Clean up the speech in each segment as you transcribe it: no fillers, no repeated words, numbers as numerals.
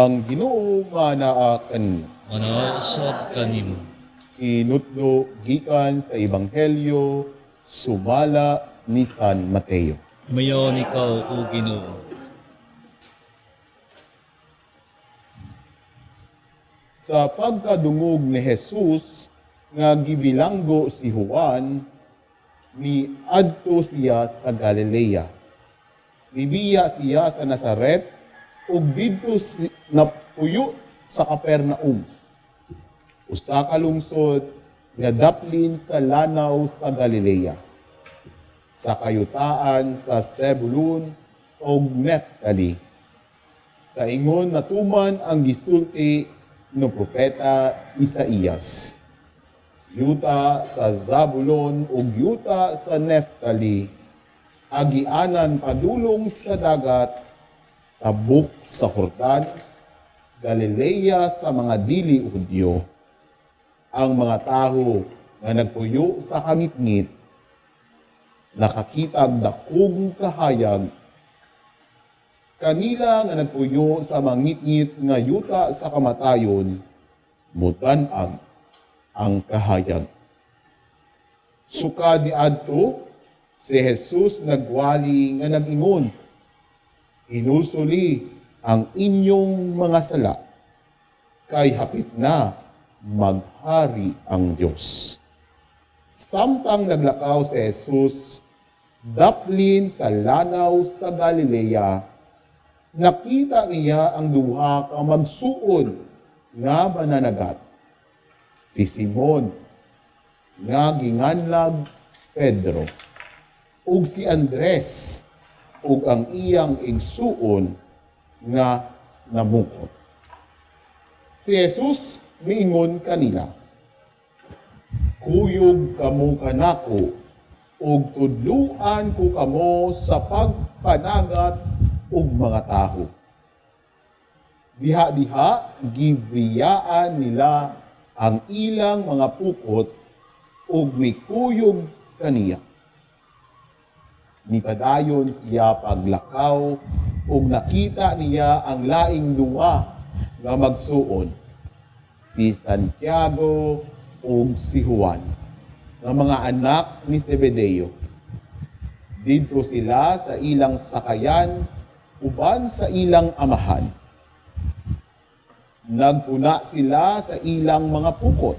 Ang Ginoo nga naa kaninyo. Manausab kanimo. Inutlo gikan sa Ebanghelyo sumala ni San Mateo. Mayon ikaw, O Ginoo. Sa pagkadungog ni Jesus nga gibilanggo si Juan, ni adto siya sa Galilea. Nibiya siya sa Nazaret ug didto napuyo sa Capernaum. Usa ka lungsod nga daplin sa lanaw sa Galilea. Sa kayutaan sa Zebulun ug Neftali. Sa ingon natuman ang gisulti no propeta Isaías. Yuta sa Zabulon ug yuta sa Neftali, agianan padulong sa dagat, tabok sa Jordan, Galilea sa mga dili Hudyo. Ang mga taho nga nagpuyo sa kangitngit, nakakitag dakong kahayag, kanila nga nagpuyo sa mangitngit nga yuta sa kamatayon, mutan-ag ang kahayag. Suka ni adto, si Jesus nagwali nga nag-ingon, hinulsuli ang inyong mga sala, kay hapit na maghari ang Diyos. Samtang naglakaw si Jesus, daplin sa lanaw sa Galilea, nakita niya ang duha ka magsuod nga mananagat. Si Simon, nga ginganlag Pedro, ug si Andres, ug ang iyang igsuon nga namukot. Si Jesus miingon kanila, kuyog kamo kanako, ug tudluan ko kamo sa pagpanagat ug mga taho. Diha-diha, gibriyaan nila ang ilang mga pukot ug mikuyog kaniya. Nipadayon siya paglakaw ug nakita niya ang laing duwa nga magsuon, si Santiago ug si Juan, nga mga anak ni Zebedeo. Didto sila sa ilang sakayan uban sa ilang amahan. Nagpuna sila sa ilang mga pukot.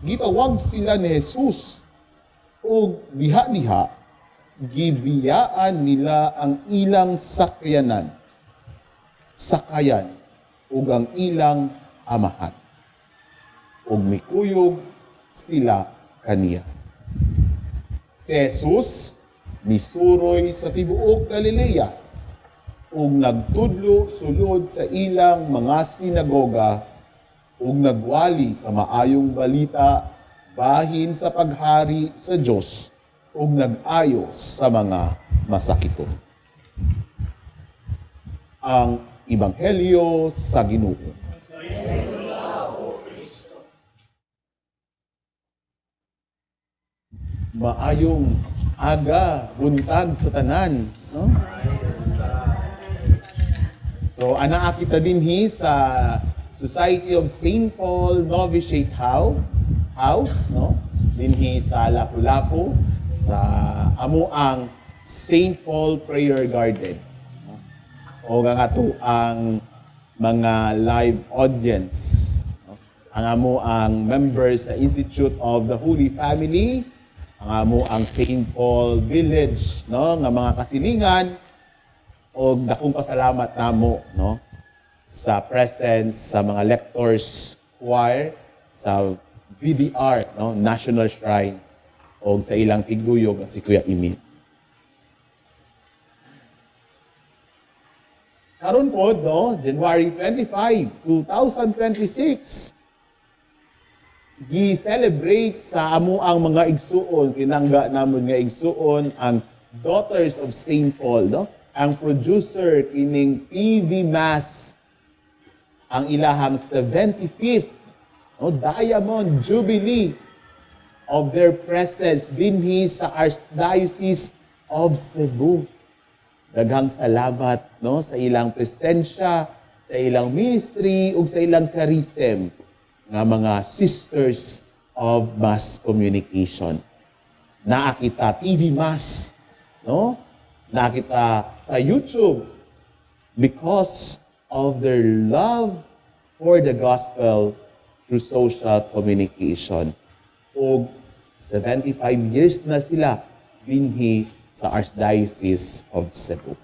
Gitawag sila ni Jesus ug diha-diha gibiyaan nila ang ilang sakayan ug ang ilang amahan. Ug mikuyog sila kaniya. Si Jesus misuroy sa tibuok Galilea ug nagtudlo sulod sa ilang mga sinagoga ug nagwali sa maayong balita bahin sa paghari sa Dios ug nag-ayo sa mga masakiton. Ang Ebanghelyo sa Ginoo. Maayong aga, buntag sa tanan, no? So, ana kita dinhi sa Society of St. Paul Novitiate House, no? Dinhi sa Lapu-Lapu, sa amo ang St. Paul Prayer Garden. No? O nga to ang mga live audience. No? Ang amo ang members sa Institute of the Holy Family, ang amo ang St. Paul Village, no? Nga mga kasilingan, o dakong pasalamat namo, no, sa presence sa mga lectors choir sa VDR, no, National Shrine, o sa ilang tigduyog si Kuya Emil. Karon po, no, January 25, 2026, gi-celebrate sa amo ang mga igsuon, kinangga namon nga igsuon ang Daughters of St. Paul, no? Ang producer kining TV Mass, ang ilahang 75th Diamond Jubilee of their presence dinhi sa Archdiocese of Cebu. Daghang salamat, no, sa ilang presensya sa ilang ministry ug sa ilang charism nga mga sisters of mass communication. Naa kita TV Mass, no? Naa kita sa YouTube because of their love for the gospel through social communication. O 75 years na sila dinhi sa Archdiocese of Cebu.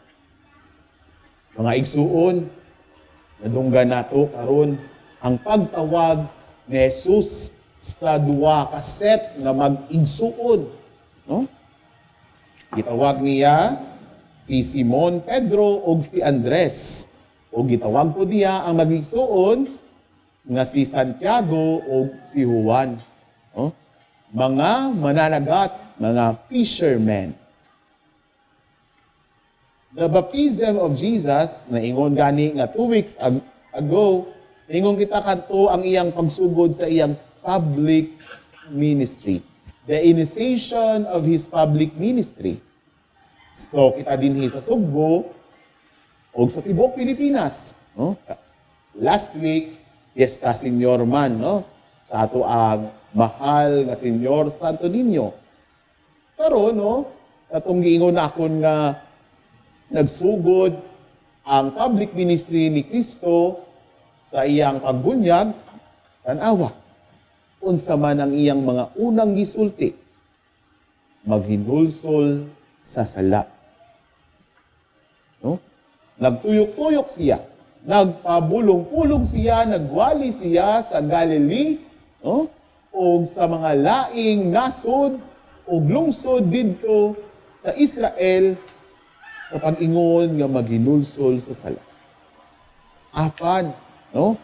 Mga igsuon, nadunggan nato karon ang pagtawag ni Jesus sa duwa ka set nga mag-igsuon, no? Gitawag niya si Simon Pedro ug si Andres. O gitawag po niya ang mag-igsuon nga si Santiago ug si Juan, no? Mga mananagat, mga fishermen. The baptism of Jesus, na ingon gani nga 2 weeks ago, ingon kita kanto ang iyang pagsugod sa iyang public ministry. The initiation of his public ministry. So, kita dinhi sa Sugbo o sa Tibok, Pilipinas. No? Last week, Fiesta Senior man, no? Sa ato ang mahal nga Senyor Santo Niño. Pero, no, katong giingon na akon nga nagsugod ang public ministry ni Kristo sa iyang pagbunyag, tanawa, unsa man ang iyang mga unang gisulti, maghinulsol sa sala. No? Nagtuyok-tuyok siya, nagpabulong-pulong siya, nagwali siya sa Galilee, no? O sa mga laing nasod o lungsod didto sa Israel sa pag-ingon nga maghinulsol sa sala. Apan, no?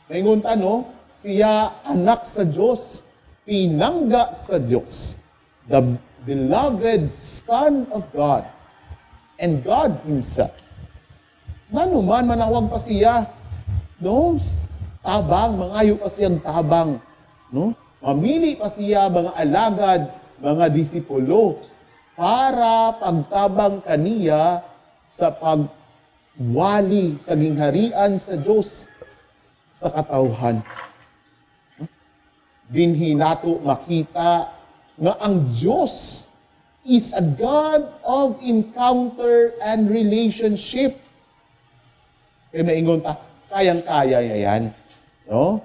Maingon ta, no? Siya anak sa Diyos, pinangga sa Diyos, the beloved Son of God, and God Himself. Nanuman manawag pa siya, no? Tabang, mangayo pa siyang tabang, no? Mamili pa siya mga alagad, mga disipulo, para pagtabang kaniya sa pagwali sa gingharian sa Diyos sa katawhan. Dinhi nato makita nga ang Diyos is a God of encounter and relationship. Kaya maingon ta, kayang-kaya niya yan. No?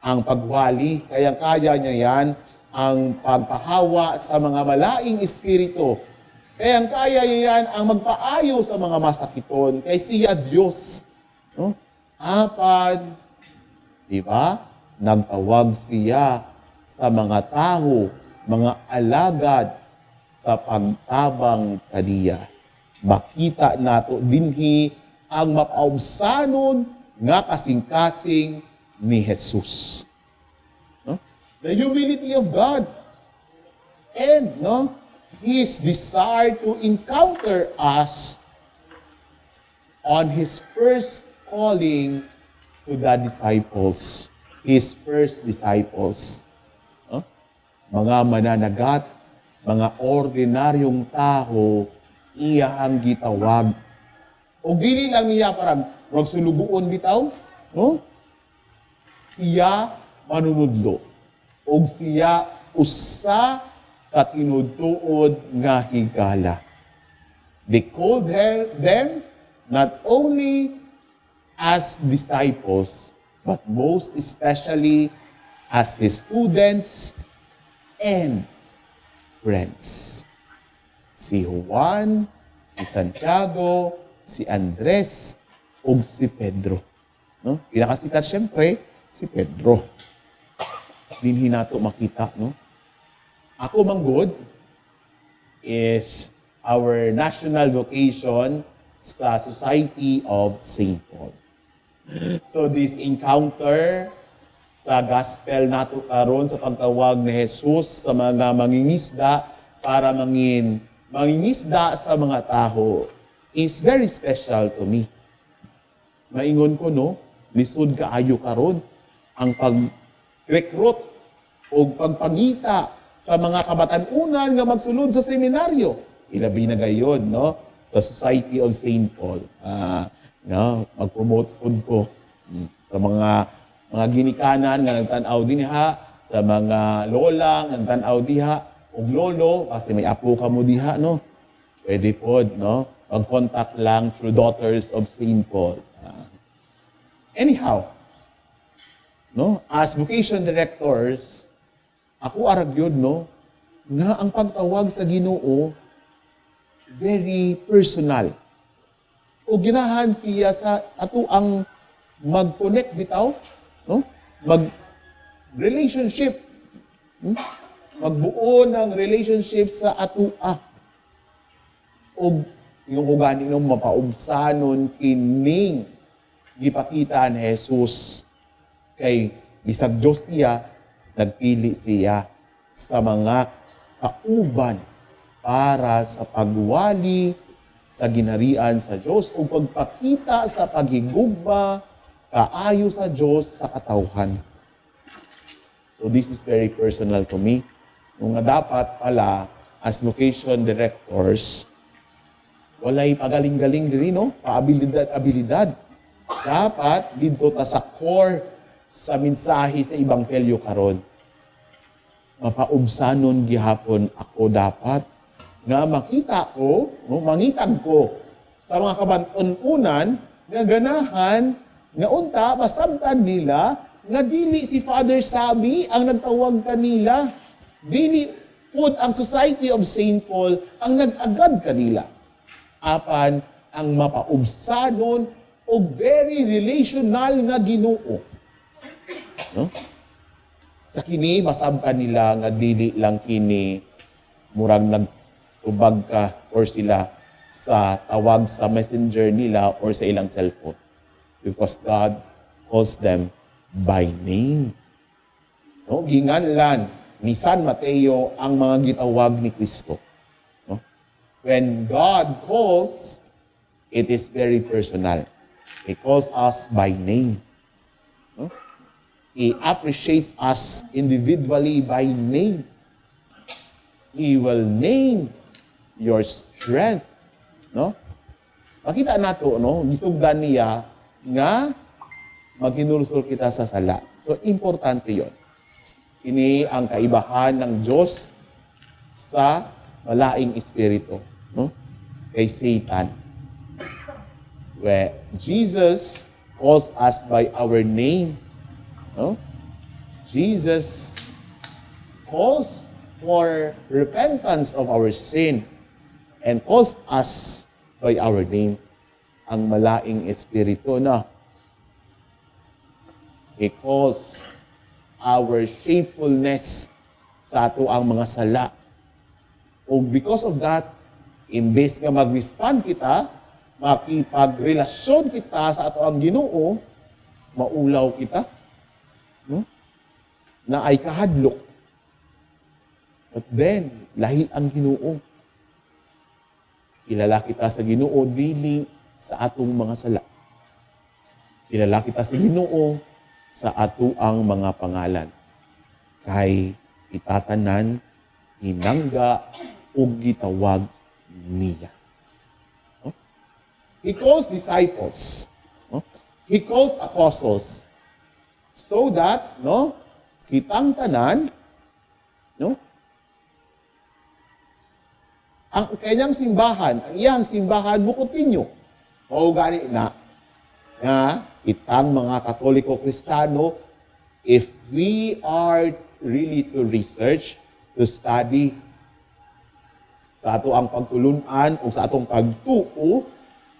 Ang pagwali, kayang-kaya niya yan. Ang pagpahawa sa mga malaing espiritu. Kayang-kaya niya yan ang magpaayo sa mga masakiton. Kay siya Diyos. No? Apan, di ba? Nagtawag siya sa mga tao, mga alagad sa pagtabang kaniya. Makita nato dinhi ang mapaubsanon nga kasing-kasing ni Jesus. No? The humility of God and no, His desire to encounter us on His first calling to the disciples. His first disciples. No? Mga mananagat, mga ordinaryong tao, iya ang gitawag. O dili lang niya parang magsulugoon bitaw, no? Siya manunudlo. O siya usa ka tinudtuod nga higala. They called them not only as disciples, but most especially as His students and friends. Si Juan, si Santiago, si Andres, ug si Pedro. No? Pinakasikat siyempre, si Pedro. Dinhi nato makita, no? Ako manggod is our national vocation sa Society of St. Paul. So this encounter sa gospel nato karon sa pagtawag ni Jesus sa mga mangingisda para mangingisda sa mga taho is very special to me. Maingon ko, no, lisod kaayo karon ang pag-recruit o pagpangita sa mga kabatan-unan nga magsulod sa seminaryo. Ilabi na gayon, no, sa Society of St. Paul. No, mag-promote food ko sa mga ginikanan nga nagtan-aw dinha, sa mga lola nga nagtan-aw diha, ug lolo kasi may apo ka mo diha, no? Pwede pod, no? Mag-contact lang through Daughters of St. Paul. Anyhow, no? As vocation directors, ako aragyod, no? Na ang pagtawag sa Ginoo very personal. O ginahan siya sa ato ang mag-connect bitaw, no? Mag-relationship. Magbuo ng relationship sa ato o yung ugani nung mapaubsanon kining gipakita ni Jesus kay bisag Diyos siya, nagpili siya sa mga kauban para sa pagwali sa ginharian sa Diyos o pagpakita sa paghigugma kaayo sa Diyos sa katawhan. So this is very personal to me. Nung nga dapat pala, as vocation directors, walay pagaling-galing din, no? Paabilidad. Dapat dito ta sa core sa mensahe sa Ebanghelyo karon. Mapaubsanon gihapon ako dapat nga makita ko, no, mangitag ko sa mga kabantunan nga ganahan nga unta masabtan nila nga dili si Father Sabi ang nagtawag kanila, dili pud ang Society of St. Paul ang nag-agad kanila. Apan ang mapaubsanon o very relational nga Ginoo. No? Sa kini masabtan nila nga dili lang kini murag nagtubag ka or sila sa tawag sa messenger nila or sa ilang cellphone. Because God calls them by name. No? Ginganlan ni San Mateo ang mga gitawag ni Kristo. No? When God calls, it is very personal. He calls us by name. No? He appreciates us individually by name. He will name your strength. No? Makita nato, no? Gisugdan niya nga maghinulsol kita sa sala. So, importante yon. Ini ang kaibahan ng Diyos sa malaing espiritu, no? Kay Satan. Where Jesus calls us by our name, no? Jesus calls for repentance of our sin and calls us by our name. Ang malaing espiritu na He calls our shamefulness sa ato ang mga sala. O because of that, imbes nga mag-respond kita, makipagrelasyon kita sa ato ang Ginoo, maulaw kita, no? Na ay kahadlok. But then, lahi ang Ginoo. Kilala kita sa Ginoo dili sa atong mga sala. Kilala kita sa Ginoo sa ato ang mga pangalan. Kay itatanan, hinangga, ug gitawag niya. No? He calls disciples. No? He calls apostles. So that, no, kitang tanan, no, ang kanyang simbahan, ang iyang simbahan mo continue. O gani na, nga itang mga Katoliko Kristiyano, if we are really to research, to study sa ato ang pagtulunan o sa atong pagtuo,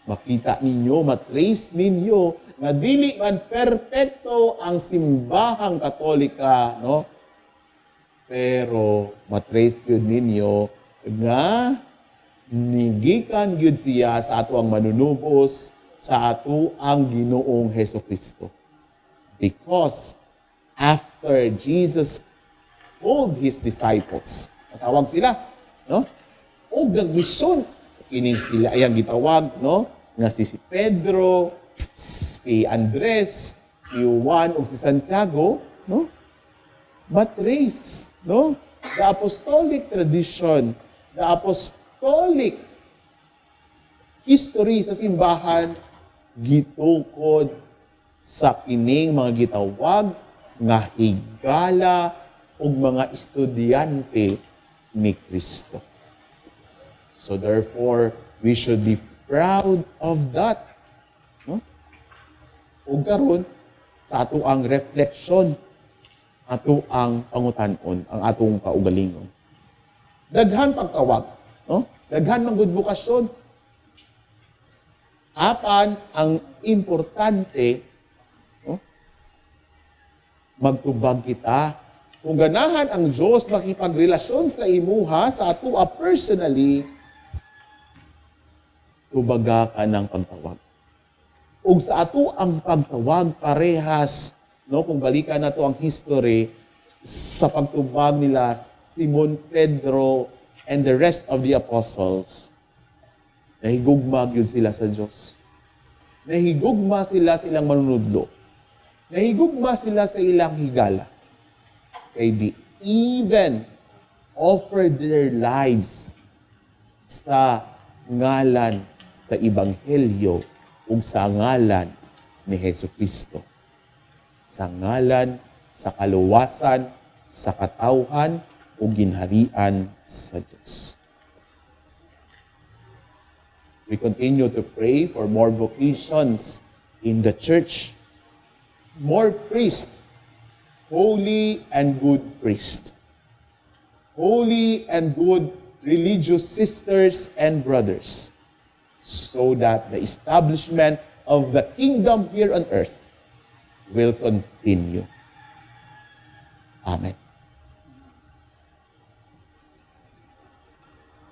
makita ninyo, matrace ninyo na dili man perpekto ang simbahang Katolika, no? Pero matrace yun ninyo nga nigikan yun siya sa ato ang manunubos, sa ato ang Ginoong Hesukristo. Because after Jesus called His disciples, natawag sila, no? O nagmisyon, kining sila ayang gitawag, no? Nga si Pedro, si Andres, si Juan, o si Santiago, no? But race, no? The apostolic tradition, the apostolic history sa simbahan gitukod sa kining mga gitawag nga higala ug mga estudyante ni Kristo. So therefore, we should be proud of that. No? Ug karon sa ato ang refleksyon, ato ang pangutan-on, ang atong kaugalingon. Daghan pagtawag, no? Daghan man gud bukasyon. Apan ang importante, no? Magtubag kita. Kung ganahan ang Diyos makipagrelasyon sa imuha, sa atua personally, tubaga ka ng pagtawag. Ug sa ato ang pagtawag parehas, no, kung balikan nato ang history sa pagtubag nila Simon Pedro and the rest of the apostles, nahigugma gyud sila sa Dios. Nahigugma sila sa ilang manunudlo. Nahigugma sila sa ilang higala. Kay di even offered their lives sa ngalan sa Ebanghelyo ug sa ngalan ni Hesukristo. Sa ngalan sa kaluwasan, sa katawhan ug ginharian sa Dios. We continue to pray for more vocations in the church, more priests, holy and good priests, holy and good religious sisters and brothers, so that the establishment of the kingdom here on earth will continue. Amen.